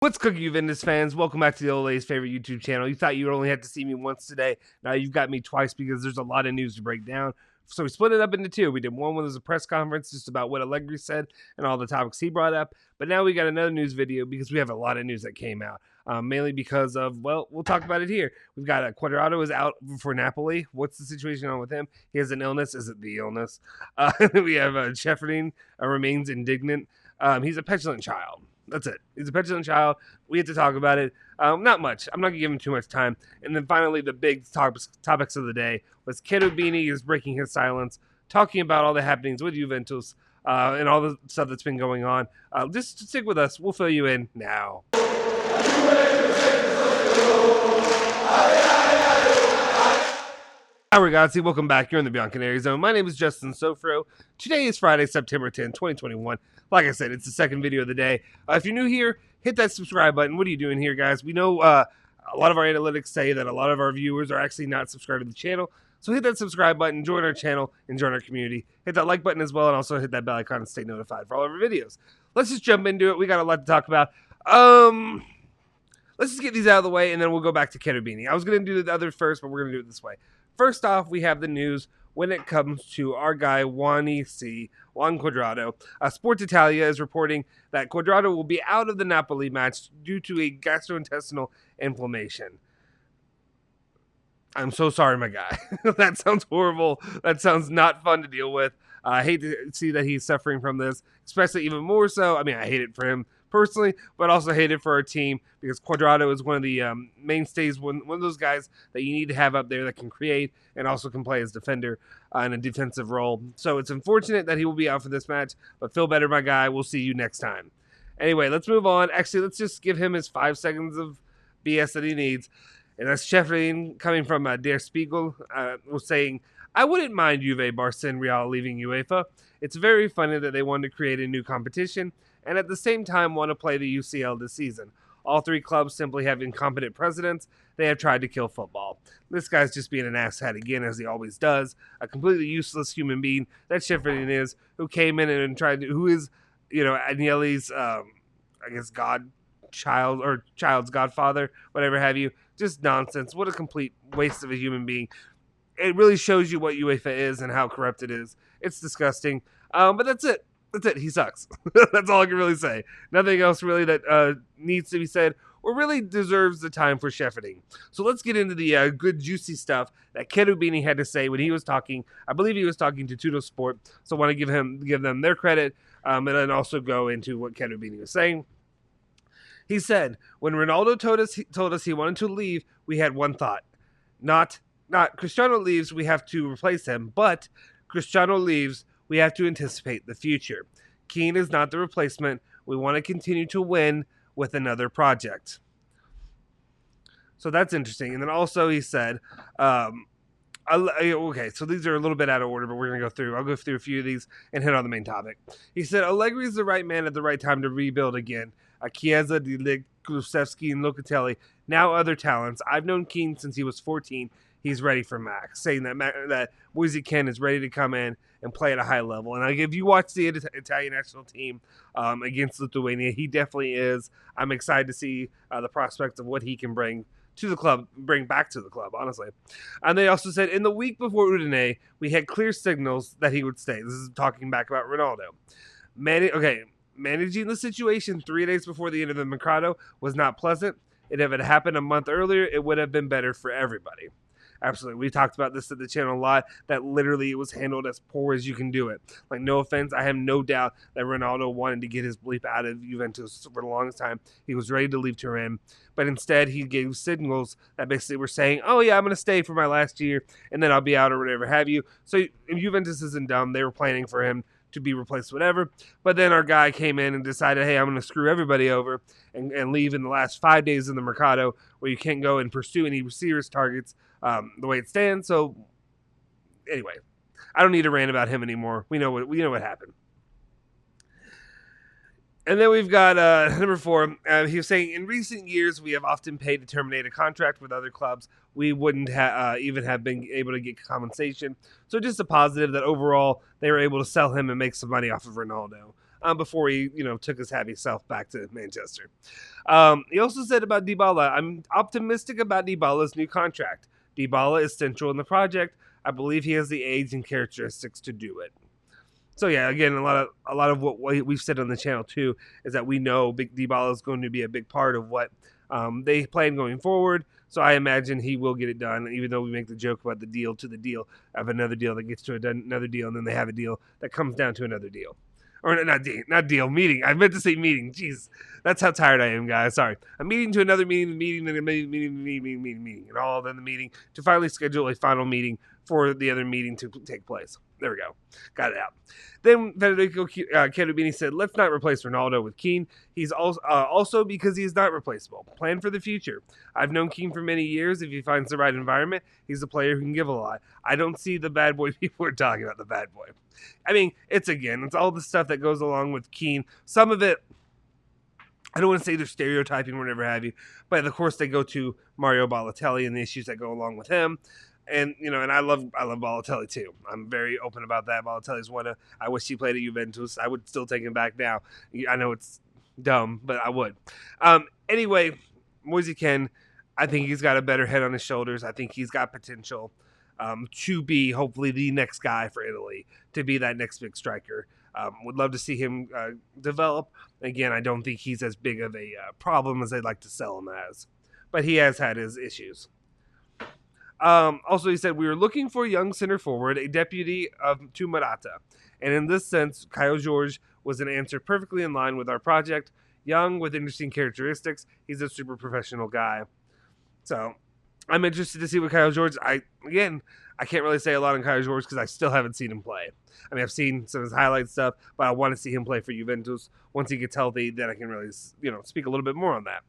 What's cooking, Juventus fans? Welcome back to the old lady's favorite YouTube channel. You thought you would only have to see me once today. Now you've got me twice because there's a lot of news to break down. So we split it up into two. We did one when there was a press conference just about what Allegri said and all the topics he brought up. But now we got another news video because we have a lot of news that came out. Mainly because of, well, we'll talk about it here. We've got Cuadrado is out for Napoli. What's the situation on with him? He has an illness. Is it the illness? We have Ceferin remains indignant. He's a petulant child. That's it. He's a petulant child. We have to talk about it. Not much. I'm not going to give him too much time. And then finally, the big topics of the day was Cherubini is breaking his silence, talking about all the happenings with Juventus and all the stuff that's been going on. Just stick with us. We'll fill you in now. Hi, ragazzi. Welcome back. You're in the Bianconeri zone. My name is Justin Sofro. Today is Friday, September 10th, 2021. Like I said, it's the second video of the day. If you're new here, hit that subscribe button. What are you doing here, guys? We know a lot of our analytics say that a lot of our viewers are actually not subscribed to the channel. So hit that subscribe button, join our channel, and join our community. Hit that like button as well, and also hit that bell icon to stay notified for all of our videos. Let's just jump into it. We got a lot to talk about. Let's just get these out of the way, and then we'll go back to Cherubini. I was going to do the other first, but we're going to do it this way. First off, we have the news when it comes to our guy, Juan Cuadrado. Sport Italia is reporting that Cuadrado will be out of the Napoli match due to a gastrointestinal inflammation. I'm so sorry, my guy. That sounds horrible. That sounds not fun to deal with. I hate to see that he's suffering from this, especially even more so. I mean, I hate it for him personally, but also hate it for our team because Cuadrado is one of the mainstays, one of those guys that you need to have up there that can create and also can play as defender in a defensive role. So it's unfortunate that he will be out for this match, but feel better, my guy. We'll see you next time. Anyway, let's move on. Actually, let's just give him his 5 seconds of BS that he needs. And that's Ceferin coming from Der Spiegel was saying, I wouldn't mind Juve, Barca, and Real leaving UEFA. It's very funny that they want to create a new competition and at the same time want to play the UCL this season. All 3 clubs simply have incompetent presidents. They have tried to kill football. This guy's just being an asshat again, as he always does. A completely useless human being that Ceferin is, who came in and tried to, who is, Agnelli's, I guess, child's godfather, whatever have you. Just nonsense. What a complete waste of a human being. It really shows you what UEFA is and how corrupt it is. It's disgusting. But that's it. That's it. He sucks. That's all I can really say. Nothing else really that needs to be said or really deserves the time for Ceferin. So let's get into the good, juicy stuff that Cherubini had to say when he was talking. I believe he was talking to Tutto Sport. So I want to give them their credit and then also go into what Cherubini was saying. He said, when Ronaldo told us he wanted to leave, we had one thought. Not Cristiano leaves, we have to replace him, but Cristiano leaves, we have to anticipate the future. Keane is not the replacement. We want to continue to win with another project. So that's interesting. And then also he said, okay, so these are a little bit out of order, but we're going to go through. I'll go through a few of these and hit on the main topic. He said, Allegri is the right man at the right time to rebuild again. Chiesa, De Ligt, Kulusevski, and Locatelli, now other talents. I've known Keane since he was 14. He's ready for Max, saying that Moise Kean is ready to come in and play at a high level. And if you watch the Italian national team against Lithuania, he definitely is. I'm excited to see the prospects of what he can bring to the club, bring back to the club, honestly. And they also said, in the week before Udine, we had clear signals that he would stay. This is talking back about Ronaldo. Managing the situation 3 days before the end of the Mercado was not pleasant. If it had happened a month earlier, it would have been better for everybody. Absolutely. We talked about this at the channel a lot, that literally it was handled as poor as you can do it. Like, no offense, I have no doubt that Ronaldo wanted to get his bleep out of Juventus for the longest time. He was ready to leave Turin, but instead he gave signals that basically were saying, oh yeah, I'm going to stay for my last year, and then I'll be out or whatever have you. So Juventus isn't dumb. They were planning for him to be replaced, whatever. But then our guy came in and decided, hey, I'm going to screw everybody over and leave in the last 5 days in the Mercado where you can't go and pursue any serious targets the way it stands. So anyway, I don't need to rant about him anymore. We know what happened. And then we've got number 4. He was saying, in recent years, we have often paid to terminate a contract with other clubs. We wouldn't even have been able to get compensation. So just a positive that overall they were able to sell him and make some money off of Ronaldo. before he, took his happy self back to Manchester. He also said about Dybala, I'm optimistic about Dybala's new contract. Dybala is central in the project. I believe he has the age and characteristics to do it. So yeah, again, a lot of what we've said on the channel too is that we know Big Dybala is going to be a big part of what they plan going forward. So I imagine he will get it done, even though we make the joke about the deal to the deal of another deal that gets to another deal, and then they have a deal that comes down to another deal. Or not deal, meeting. I meant to say meeting. Jeez, that's how tired I am, guys. Sorry. A meeting to another meeting, then a meeting, and all then the meeting to finally schedule a final meeting for the other meeting to take place. There we go. Got it out. Then Federico Cherubini said, let's not replace Ronaldo with Keane. He's also because he is not replaceable. Plan for the future. I've known Keane for many years. If he finds the right environment, he's a player who can give a lot. I don't see the bad boy people are talking about the bad boy. I mean, it's all the stuff that goes along with Keane. Some of it, I don't want to say they're stereotyping or whatever have you, but of course they go to Mario Balotelli and the issues that go along with him. And and I love Balotelli too. I'm very open about that. Balotelli's I wish he played at Juventus. I would still take him back now. I know it's dumb, but I would. Anyway, Moise Kean, I think he's got a better head on his shoulders. I think he's got potential to be hopefully the next guy for Italy, to be that next big striker. Would love to see him develop. Again, I don't think he's as big of a problem as they'd like to sell him as, but he has had his issues. Also, he said, we were looking for a young center forward, a deputy to Morata. And in this sense, Kyle George was an answer perfectly in line with our project. Young, with interesting characteristics. He's a super professional guy. So, I'm interested to see what Kyle George... I can't really say a lot on Kyle George because I still haven't seen him play. I mean, I've seen some of his highlight stuff, but I want to see him play for Juventus. Once he gets healthy, then I can really, speak a little bit more on that.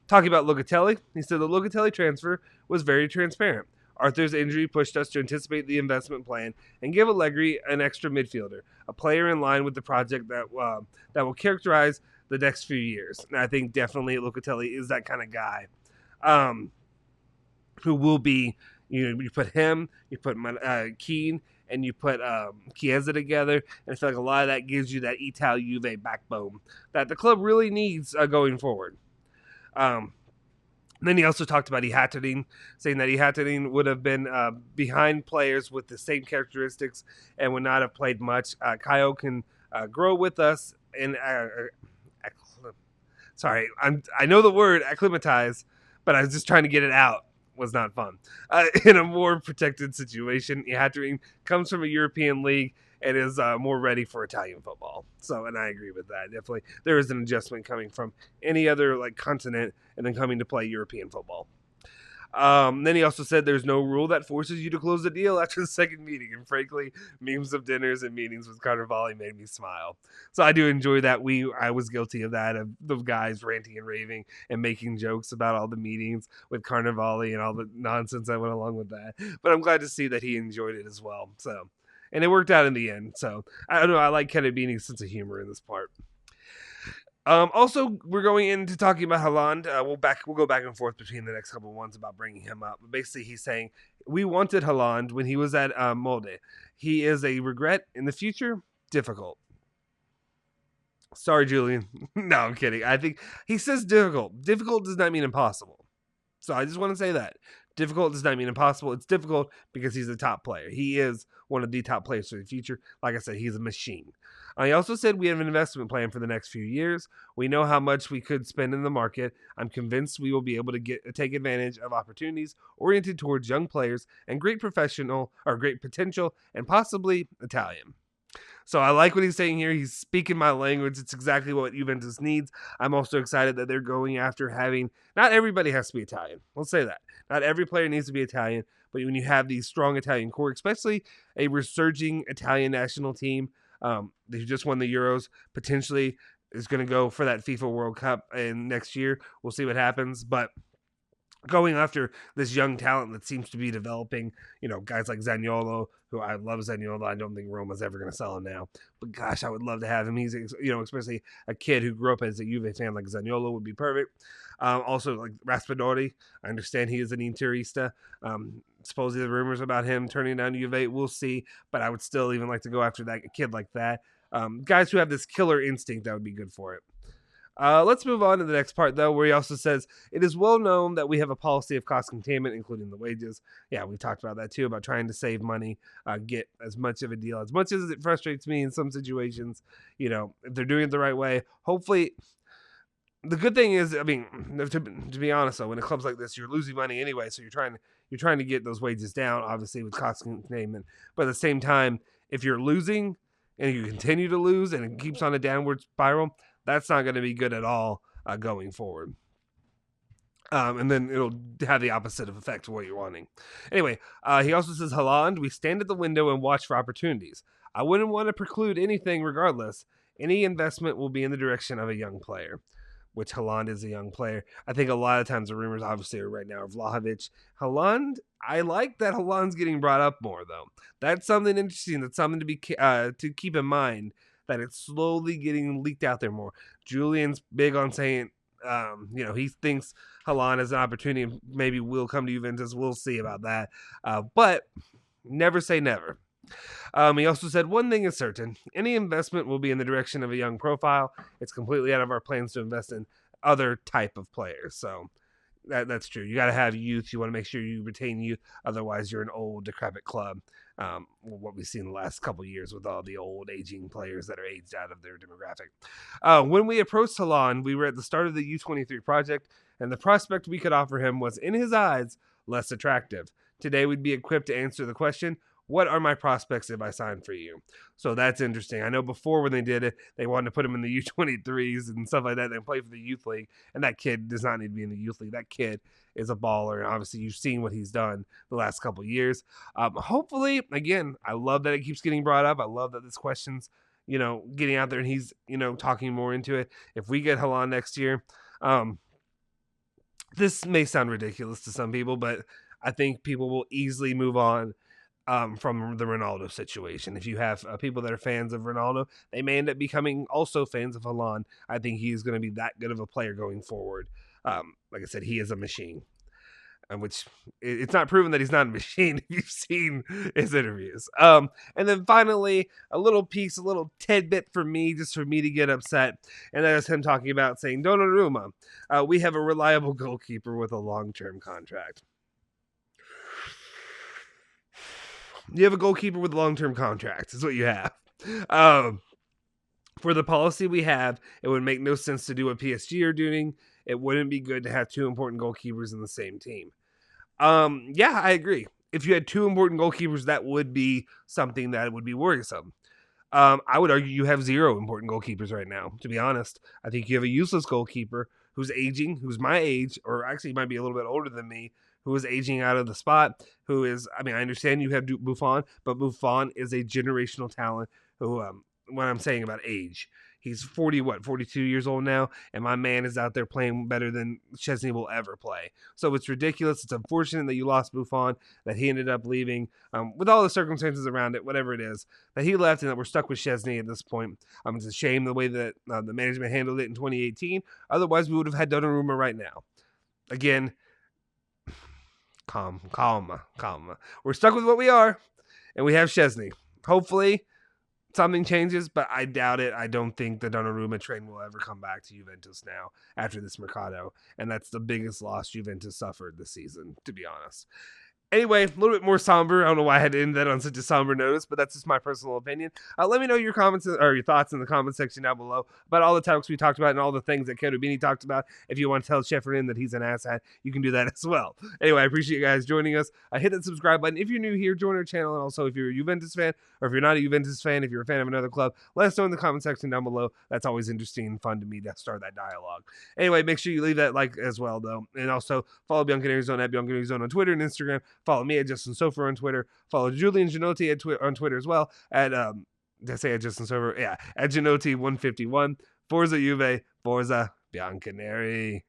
Talking about Locatelli, he said the Locatelli transfer was very transparent. Arthur's injury pushed us to anticipate the investment plan and give Allegri an extra midfielder, a player in line with the project that will characterize the next few years. And I think definitely Locatelli is that kind of guy who will be, you put him, you put Keane, and you put Chiesa together, and I feel like a lot of that gives you that Juve backbone that the club really needs going forward. Then he also talked about Ihattering, saying that Ihattering would have been behind players with the same characteristics and would not have played much. Kyle can grow with us and I know the word acclimatize, but I was just trying to get it out. Was not fun. In a more protected situation, Ihattering comes from a European league and is more ready for Italian football. So, and I agree with that. Definitely, there is an adjustment coming from any other continent and then coming to play European football. Then he also said there's no rule that forces you to close the deal after the second meeting. And frankly, memes of dinners and meetings with Carnevale made me smile. So I do enjoy that. I was guilty of that, of the guys ranting and raving and making jokes about all the meetings with Carnevale and all the nonsense that went along with that. But I'm glad to see that he enjoyed it as well. So, and it worked out in the end. So I don't know. I like Cherubini's sense of humor in this part. Also, we're going into talking about Haland. We'll go back and forth between the next couple of ones about bringing him up. But basically, he's saying we wanted Haland when he was at Molde. He is a regret in the future. Difficult. Sorry, Julian. No, I'm kidding. I think he says difficult. Difficult does not mean impossible. So I just want to say that. Difficult does not mean impossible. It's difficult because he's a top player. He is one of the top players for the future. Like I said, he's a machine. He also said we have an investment plan for the next few years. We know how much we could spend in the market. I'm convinced we will be able to take advantage of opportunities oriented towards young players and great potential and possibly Italian. So I like what he's saying here. He's speaking my language. It's exactly what Juventus needs. I'm also excited that they're going after having, not everybody has to be Italian. We'll say that. Not every player needs to be Italian, but when you have these strong Italian core, especially a resurging Italian national team, they just won the Euros, potentially is going to go for that FIFA World Cup and next year. We'll see what happens, but going after this young talent that seems to be developing, guys like Zaniolo, who I love Zaniolo. I don't think Roma's ever going to sell him now, but gosh, I would love to have him. He's, especially a kid who grew up as a Juve fan like Zaniolo would be perfect. Also, like Raspadori, I understand he is an Interista. Supposedly the rumors about him turning down Juve, we'll see, but I would still even like to go after that kid like that. Guys who have this killer instinct that would be good for it. Let's move on to the next part, though, where he also says, it is well known that we have a policy of cost containment, including the wages. Yeah, we talked about that, too, about trying to save money, get as much of a deal. As much as it frustrates me in some situations, if they're doing it the right way, hopefully. The good thing is, I mean, to be honest, though, when a club's like this, you're losing money anyway, so you're trying to get those wages down, obviously, with cost containment. But at the same time, if you're losing and you continue to lose and it keeps on a downward spiral, that's not going to be good at all going forward. And then it'll have the opposite of effect of what you're wanting. Anyway, he also says, Haland, we stand at the window and watch for opportunities. I wouldn't want to preclude anything regardless. Any investment will be in the direction of a young player, which Haland is a young player. I think a lot of times the rumors obviously are right now of Vlahovic. Haland, I like that Haland's getting brought up more, though. That's something interesting. That's something to be to keep in mind, that it's slowly getting leaked out there more. Julian's big on saying, he thinks Haland has an opportunity. Maybe will come to Juventus. We'll see about that. But never say never. He also said, one thing is certain. Any investment will be in the direction of a young profile. It's completely out of our plans to invest in other type of players. So that's true. You got to have youth. You want to make sure you retain youth. Otherwise, you're an old, decrepit club. What we've seen the last couple of years with all the old, aging players that are aged out of their demographic. When we approached Haland, we were at the start of the U23 project, and the prospect we could offer him was, in his eyes, less attractive. Today, we'd be equipped to answer the question, what are my prospects if I sign for you? So that's interesting. I know before when they did it, they wanted to put him in the U23s and stuff like that. They play for the youth league, and that kid does not need to be in the youth league. That kid is a baller, and obviously you've seen what he's done the last couple of years. Hopefully, again, I love that it keeps getting brought up. I love that this question's, getting out there, and he's, talking more into it. If we get Haland next year, this may sound ridiculous to some people, but I think people will easily move on from the Ronaldo situation. If you have people that are fans of Ronaldo, they may end up becoming also fans of Haland. I think he is going to be that good of a player going forward. Like I said, he is a machine, which it's not proven that he's not a machine if you've seen his interviews. And then finally, a little tidbit for me, just for me to get upset, and that is him talking about saying, Donnarumma, we have a reliable goalkeeper with a long-term contract. You have a goalkeeper with a long-term contract. Is what you have. For the policy we have, it would make no sense to do what PSG are doing. It wouldn't be good to have two important goalkeepers in the same team. Yeah, I agree. If you had two important goalkeepers, that would be something that would be worrisome. I would argue you have zero important goalkeepers right now, to be honest. I think you have a useless goalkeeper who's aging, who's my age, or actually might be a little bit older than me, who is aging out of the spot, who is, I understand you have Buffon, but Buffon is a generational talent who, what I'm saying about age, he's 42 years old now, and my man is out there playing better than Szczesny will ever play. So it's ridiculous. It's unfortunate that you lost Buffon, that he ended up leaving, with all the circumstances around it, whatever it is, that he left and that we're stuck with Szczesny at this point. It's a shame the way that the management handled it in 2018. Otherwise, we would have had Donnarumma right now. Again, calm. We're stuck with what we are, and we have Szczesny. Hopefully, something changes, but I doubt it. I don't think the Donnarumma train will ever come back to Juventus now after this Mercado, and that's the biggest loss Juventus suffered this season, to be honest. Anyway, a little bit more somber. I don't know why I had to end that on such a somber notice, but that's just my personal opinion. Let me know your comments or your thoughts in the comment section down below about all the topics we talked about and all the things that Cherubini talked about. If you want to tell Ceferin that he's an asshat, you can do that as well. Anyway, I appreciate you guys joining us. Hit that subscribe button. If you're new here, join our channel. And also, if you're a Juventus fan, or if you're not a Juventus fan, if you're a fan of another club, let us know in the comment section down below. That's always interesting and fun to me to start that dialogue. Anyway, make sure you leave that like as well, though. And also, follow Bianconerizone at Bianconerizone on Twitter and Instagram. Follow me at Justin Sofer on Twitter. Follow Julian Genotti on Twitter as well at did I say at Justin Sofer? Yeah, at Genotti151. Forza Juve, Forza Bianconeri.